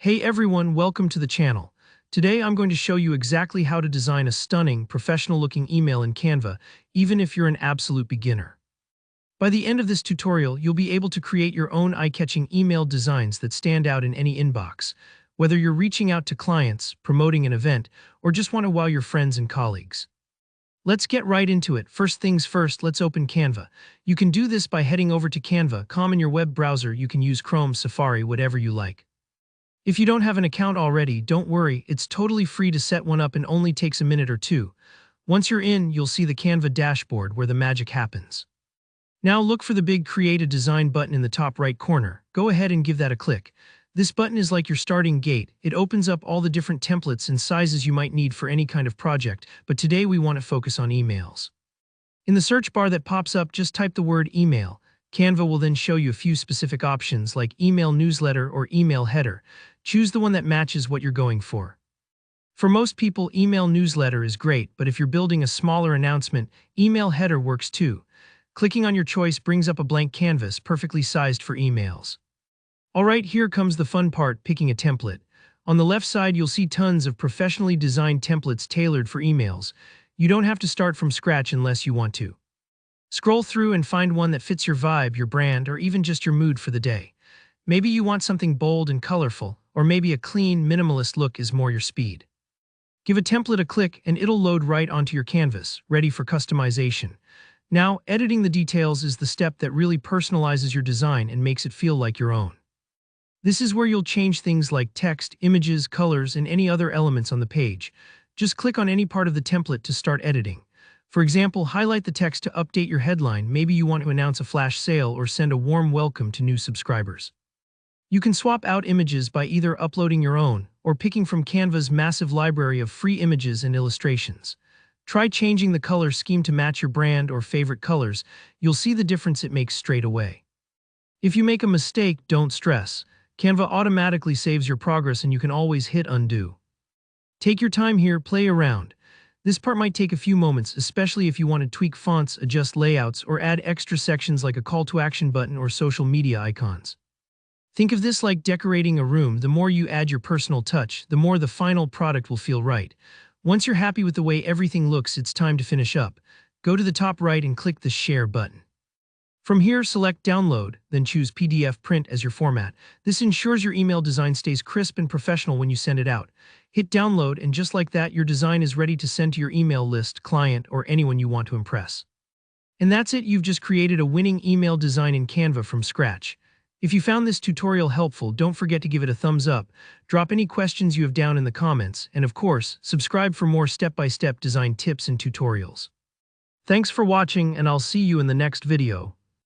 Hey everyone, welcome to the channel. Today I'm going to show you exactly how to design a stunning, professional-looking email in Canva, even if you're an absolute beginner. By the end of this tutorial, you'll be able to create your own eye-catching email designs that stand out in any inbox, whether you're reaching out to clients, promoting an event, or just want to wow your friends and colleagues. Let's get right into it. First things first, let's open Canva. You can do this by heading over to Canva.com in your web browser. You can use Chrome, Safari, whatever you like. If you don't have an account already, don't worry, it's totally free to set one up and only takes a minute or two. Once you're in, you'll see the Canva dashboard where the magic happens. Now look for the big Create a Design button in the top right corner. Go ahead and give that a click. This button is like your starting gate. It opens up all the different templates and sizes you might need for any kind of project, but today we want to focus on emails. In the search bar that pops up, just type the word email. Canva will then show you a few specific options like email newsletter or email header. Choose the one that matches what you're going for. For most people, email newsletter is great, but if you're building a smaller announcement, email header works too. Clicking on your choice brings up a blank canvas perfectly sized for emails. Alright, here comes the fun part, picking a template. On the left side, you'll see tons of professionally designed templates tailored for emails. You don't have to start from scratch unless you want to. Scroll through and find one that fits your vibe, your brand, or even just your mood for the day. Maybe you want something bold and colorful, or maybe a clean, minimalist look is more your speed. Give a template a click and it'll load right onto your canvas, ready for customization. Now, editing the details is the step that really personalizes your design and makes it feel like your own. This is where you'll change things like text, images, colors, and any other elements on the page. Just click on any part of the template to start editing. For example, highlight the text to update your headline. Maybe you want to announce a flash sale or send a warm welcome to new subscribers. You can swap out images by either uploading your own or picking from Canva's massive library of free images and illustrations. Try changing the color scheme to match your brand or favorite colors. You'll see the difference it makes straight away. If you make a mistake, don't stress. Canva automatically saves your progress and you can always hit undo. Take your time here, play around. This part might take a few moments, especially if you want to tweak fonts, adjust layouts, or add extra sections like a call to action button or social media icons. Think of this like decorating a room. The more you add your personal touch, the more the final product will feel right. Once you're happy with the way everything looks, it's time to finish up. Go to the top right and click the Share button. From here, select Download, then choose PDF Print as your format. This ensures your email design stays crisp and professional when you send it out. Hit Download, and just like that, your design is ready to send to your email list, client, or anyone you want to impress. And that's it, you've just created a winning email design in Canva from scratch. If you found this tutorial helpful, don't forget to give it a thumbs up, drop any questions you have down in the comments, and of course, subscribe for more step-by-step design tips and tutorials. Thanks for watching, and I'll see you in the next video.